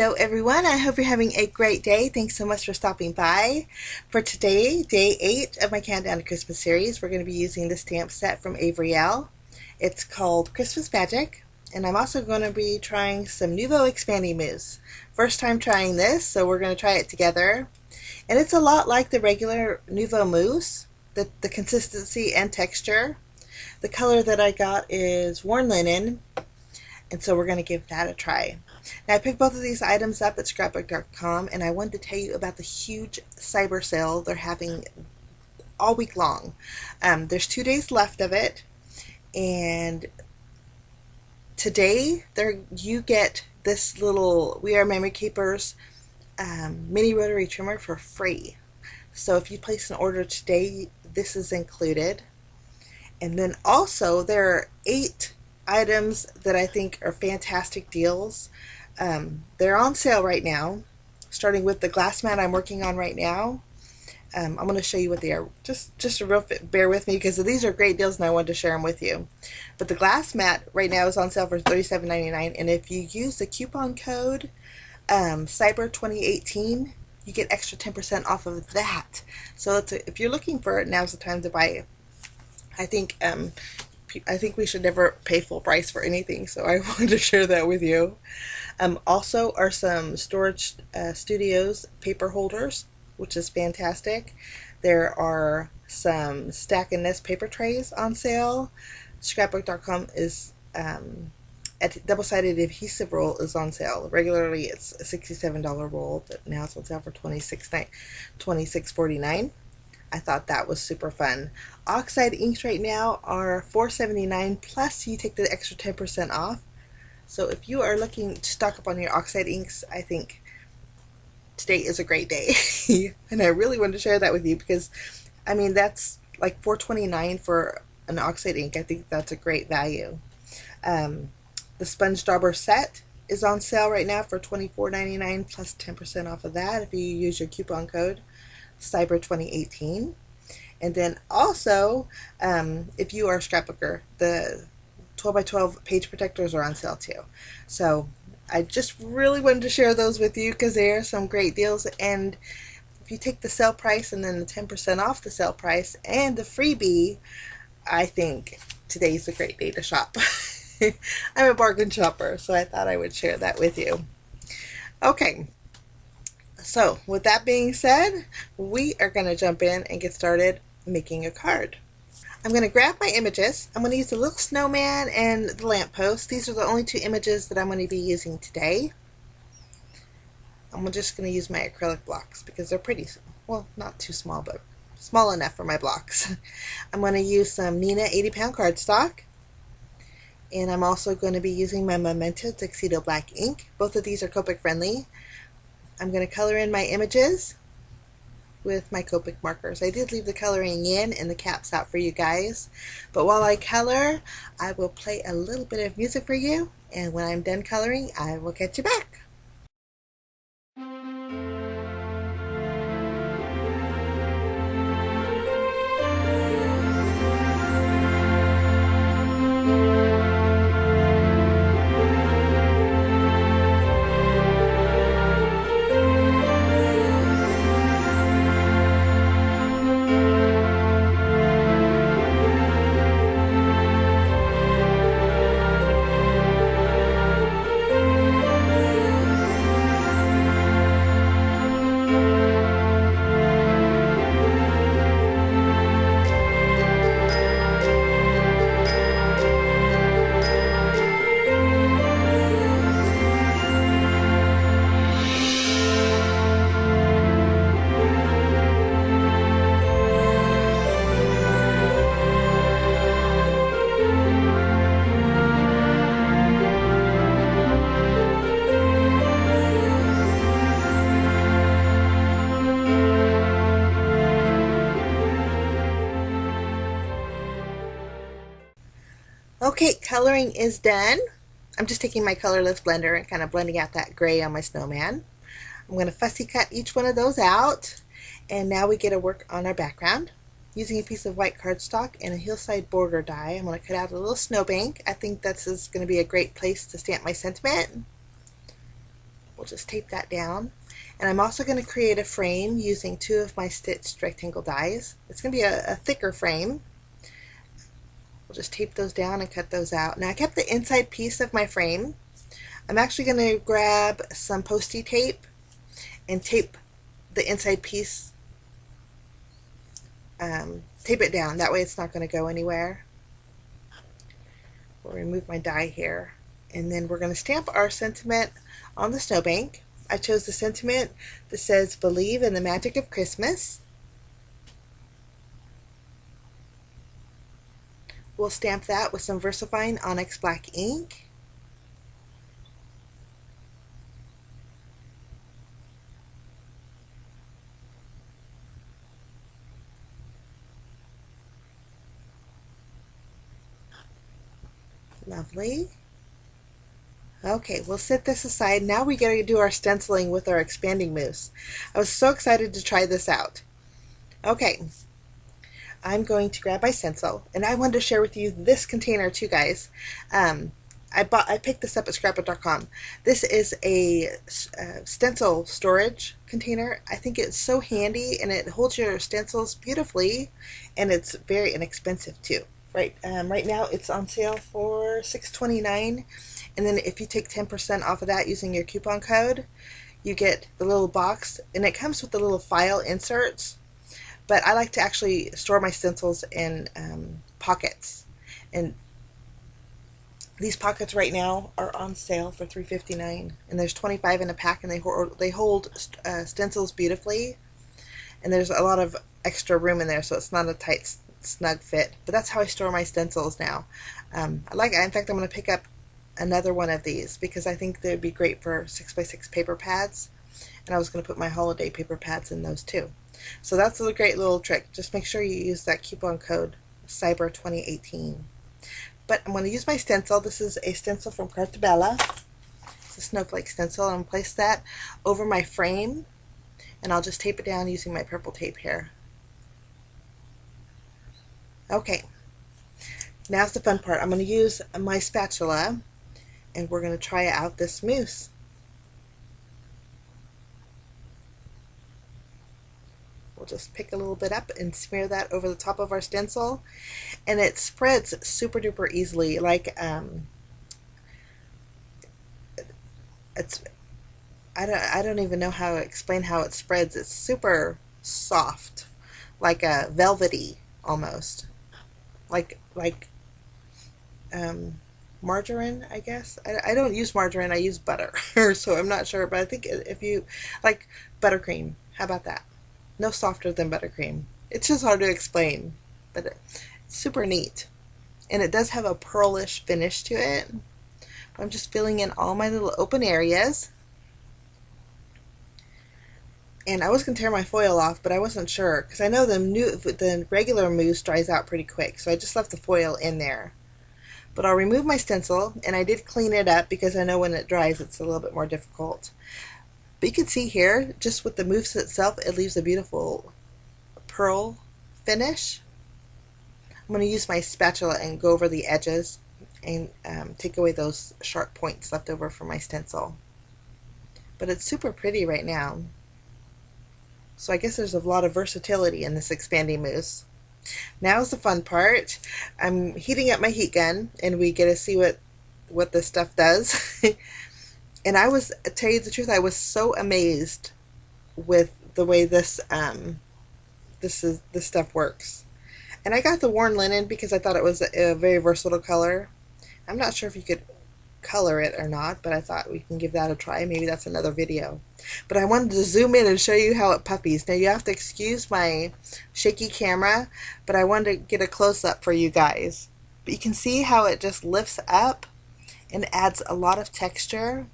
Hello everyone, I hope you're having a great day. Thanks so much for stopping by. For today, day 8 of my Countdown to Christmas series, we're going to be using the stamp set from Avery. It's called Christmas Magic, and I'm also going to be trying some Nuvo expanding mousse. First time trying this, so we're going to try it together. And it's a lot like the regular Nuvo mousse, the consistency and texture. The color that I got is Worn Linen, and so we're going to give that a try. Now I picked both of these items up at scrapbook.com, and I wanted to tell you about the huge cyber sale they're having all week long. There's 2 days left of it, and today you get this little We Are Memory Keepers mini rotary trimmer for free. So if you place an order today, this is included. And then also there are 8 items that I think are fantastic deals. They're on sale right now, starting with the glass mat I'm working on right now. I'm going to show you what they are. Just a real bear with me because these are great deals and I wanted to share them with you. But the glass mat right now is on sale for $37.99, and if you use the coupon code Cyber 2018, you get extra 10% off of that. So if you're looking for it, now's the time to buy it. I think we should never pay full price for anything, so I wanted to share that with you. Also are some Storage Studios paper holders, which is fantastic. There are some Stack and Nest paper trays on sale. Scrapbook.com is at double-sided adhesive roll is on sale. Regularly it's a $67 roll, but now it's on sale for $26.49. I thought that was super fun. Oxide inks right now are $4.79, plus you take the extra 10% off. So if you are looking to stock up on your oxide inks, I think today is a great day. And I really wanted to share that with you because, I mean, that's like $4.29 for an oxide ink. I think that's a great value. The sponge dauber set is on sale right now for $24.99 plus 10% off of that if you use your coupon code Cyber 2018. And then also, if you are a scrapbooker, the 12x12 page protectors are on sale too. So I just really wanted to share those with you because they are some great deals. And if you take the sale price and then the 10% off the sale price and the freebie, I think today's a great day to shop. I'm a bargain shopper, so I thought I would share that with you. Okay. So with that being said, we are going to jump in and get started making a card. I'm going to grab my images. I'm going to use the little snowman and the lamppost. These are the only 2 images that I'm going to be using today. I'm just going to use my acrylic blocks because they're pretty, well, not too small, but small enough for my blocks. I'm going to use some Nina 80-pound cardstock. And I'm also going to be using my Memento Tuxedo black ink. Both of these are Copic friendly. I'm going to color in my images with my Copic markers. I did leave the coloring in and the caps out for you guys, but while I color, I will play a little bit of music for you, and when I'm done coloring, I will get you back. Okay, coloring is done. I'm just taking my colorless blender and kind of blending out that gray on my snowman. I'm going to fussy cut each one of those out, and now we get to work on our background. Using a piece of white cardstock and a hillside border die, I'm going to cut out a little snowbank. I think this is going to be a great place to stamp my sentiment. We'll just tape that down. And I'm also going to create a frame using 2 of my stitched rectangle dies. It's going to be a thicker frame. We'll just tape those down and cut those out. Now I kept the inside piece of my frame. I'm actually going to grab some post-it tape and tape the inside piece, tape it down. That way it's not going to go anywhere. We'll remove my die here. And then we're going to stamp our sentiment on the snowbank. I chose the sentiment that says, "Believe in the magic of Christmas." We'll stamp that with some VersaFine Onyx black ink. Lovely. Okay, we'll set this aside. Now we gotta do our stenciling with our expanding mousse. I was so excited to try this out. Okay, I'm going to grab my stencil, and I wanted to share with you this container too, guys. I picked this up at scrapbook.com. This is a stencil storage container. I think it's so handy, and it holds your stencils beautifully, and it's very inexpensive too. Right now it's on sale for $6.29, and then if you take 10% off of that using your coupon code, you get the little box, and it comes with the little file inserts. But I like to actually store my stencils in pockets, and these pockets right now are on sale for $3.59, and there's 25 in a pack, and they hold stencils beautifully, and there's a lot of extra room in there, so it's not a tight, snug fit. But that's how I store my stencils now. I like it. In fact, I'm going to pick up another one of these because I think they'd be great for 6x6 paper pads, and I was going to put my holiday paper pads in those too. So that's a great little trick. Just make sure you use that coupon code CYBER2018. But I'm going to use my stencil. This is a stencil from Cartabella. It's a snowflake stencil. I'm going to place that over my frame, and I'll just tape it down using my purple tape here. Okay, now's the fun part. I'm going to use my spatula, and we're going to try out this mousse. We'll just pick a little bit up and smear that over the top of our stencil, and it spreads super duper easily. Like I don't even know how to explain how it spreads. It's super soft, like a velvety almost, like margarine, I guess. I don't use margarine, I use butter. So I'm not sure, but I think if you like buttercream, how about that? No softer than buttercream. It's just hard to explain, but it's super neat. And it does have a pearlish finish to it. I'm just filling in all my little open areas. And I was going to tear my foil off, but I wasn't sure, because I know the regular mousse dries out pretty quick, so I just left the foil in there. But I'll remove my stencil, and I did clean it up because I know when it dries it's a little bit more difficult. But you can see here, just with the mousse itself, it leaves a beautiful pearl finish. I'm going to use my spatula and go over the edges and take away those sharp points left over from my stencil. But it's super pretty right now. So I guess there's a lot of versatility in this expanding mousse. Now's the fun part. I'm heating up my heat gun, and we get to see what this stuff does. And to tell you the truth, I was so amazed with the way this stuff works. And I got the worn linen because I thought it was a very versatile color. I'm not sure if you could color it or not, but I thought we can give that a try. Maybe that's another video. But I wanted to zoom in and show you how it puffies. Now you have to excuse my shaky camera, but I wanted to get a close-up for you guys. But you can see how it just lifts up and adds a lot of texture.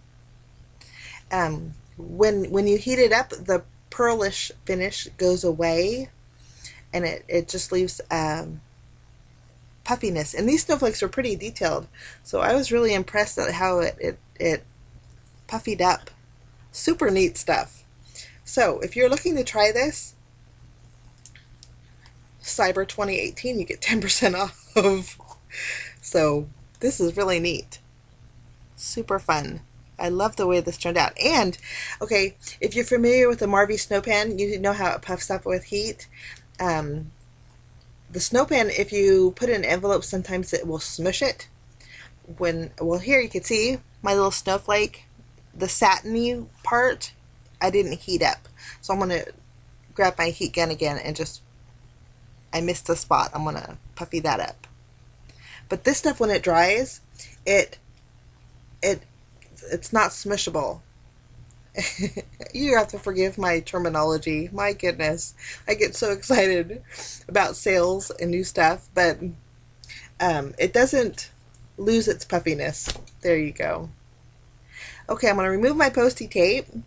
When you heat it up, the pearlish finish goes away, and it just leaves puffiness. And these snowflakes are pretty detailed, so I was really impressed at how it puffied up. Super neat stuff. So if you're looking to try this, Cyber 2018, you get 10% off. So this is really neat. Super fun. I love the way this turned out. And, okay, if you're familiar with the Marvy snow pan, you know how it puffs up with heat. The snow pan, if you put it in an envelope, sometimes it will smush it. Well, here you can see my little snowflake, the satiny part, I didn't heat up. So I'm going to grab my heat gun again and just, I missed the spot. I'm going to puffy that up. But this stuff, when it dries, it's not smushable. You have to forgive my terminology. My goodness, I get so excited about sales and new stuff, but it doesn't lose its puffiness. There you go. Okay, I'm going to remove my Post-it tape. I'm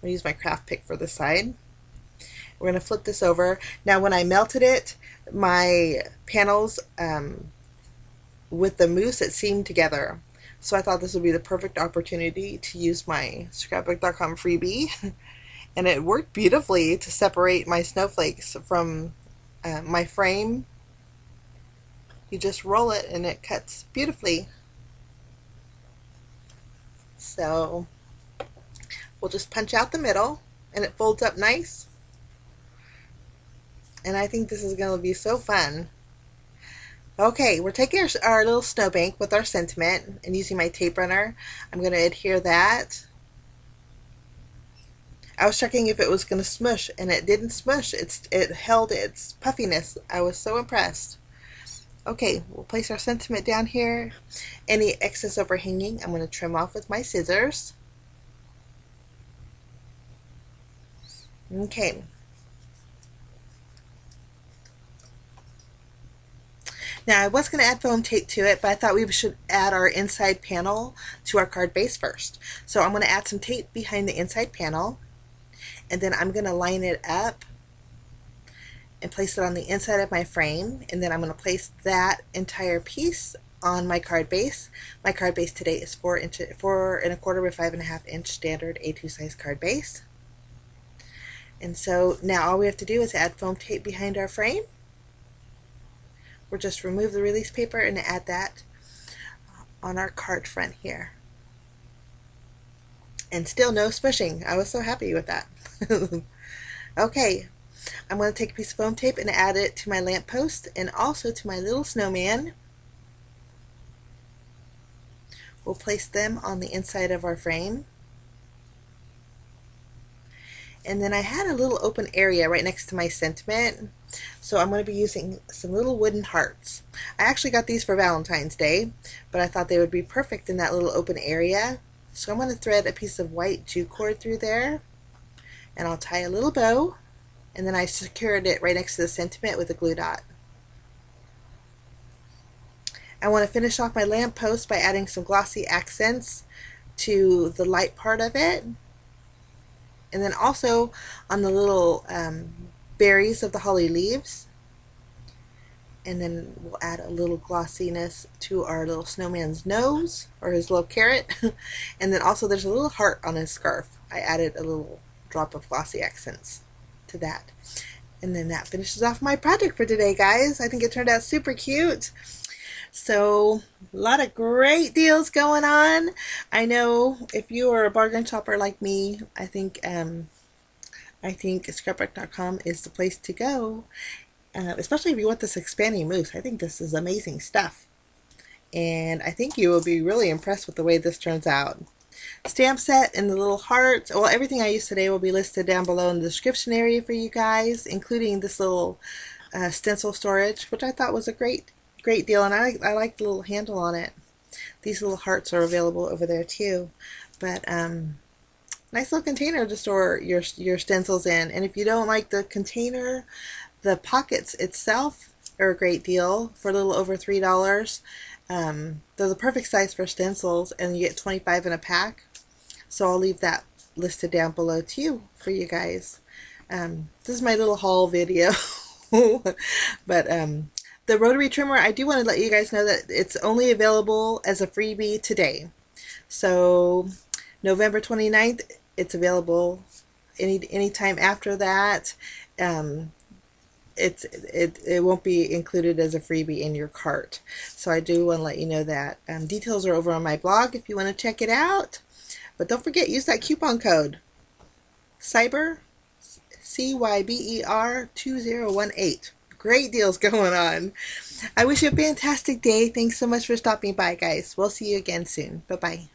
going to use my craft pick for this side. We're going to flip this over. Now, when I melted it, my panels with the mousse, it seamed together. So I thought this would be the perfect opportunity to use my scrapbook.com freebie. And it worked beautifully to separate my snowflakes from my frame. You just roll it and it cuts beautifully. So we'll just punch out the middle and it folds up nice. And I think this is going to be so fun. Okay, we're taking our little snowbank with our sentiment and using my tape runner. I'm going to adhere that. I was checking if it was going to smush, and it didn't smush. It held its puffiness. I was so impressed. Okay, we'll place our sentiment down here. Any excess overhanging, I'm going to trim off with my scissors. Okay. Now, I was going to add foam tape to it, but I thought we should add our inside panel to our card base first. So I'm going to add some tape behind the inside panel, and then I'm going to line it up and place it on the inside of my frame, and then I'm going to place that entire piece on my card base. My card base today is 4 1/4 by 5.5 inch standard A2 size card base. And so now all we have to do is add foam tape behind our frame. We'll just remove the release paper and add that on our card front here. And still no smushing. I was so happy with that. Okay, I'm going to take a piece of foam tape and add it to my lamp post and also to my little snowman. We'll place them on the inside of our frame. And then I had a little open area right next to my sentiment, so I'm going to be using some little wooden hearts. I actually got these for Valentine's Day, but I thought they would be perfect in that little open area. So I'm going to thread a piece of white jute cord through there, and I'll tie a little bow, and then I secured it right next to the sentiment with a glue dot. I want to finish off my lamp post by adding some glossy accents to the light part of it. And then also on the little berries of the holly leaves. And then we'll add a little glossiness to our little snowman's nose, or his little carrot. And then also there's a little heart on his scarf. I added a little drop of glossy accents to that. And then that finishes off my project for today, guys. I think it turned out super cute. So a lot of great deals going on. I know if you are a bargain shopper like me, I think scrapbook.com is the place to go, especially if you want this expanding mousse. I think this is amazing stuff, and I think you will be really impressed with the way this turns out. Stamp set and the little hearts. Well, everything I used today will be listed down below in the description area for you guys, including this little stencil storage, which I thought was a great deal, and I like the little handle on it. These little hearts are available over there too, but nice little container to store your stencils in. And if you don't like the container, the pockets itself are a great deal for a little over $3. They're the perfect size for stencils, and you get 25 in a pack. So I'll leave that listed down below too for you guys. This is my little haul video. But the rotary trimmer, I do want to let you guys know that it's only available as a freebie today. So November 29th, it's available anytime after that. it won't be included as a freebie in your cart. So I do want to let you know that. Details are over on my blog if you want to check it out. But don't forget, use that coupon code Cyber, CYBER 2018. Great deals going on. I wish you a fantastic day. Thanks so much for stopping by, guys. We'll see you again soon. Bye-bye.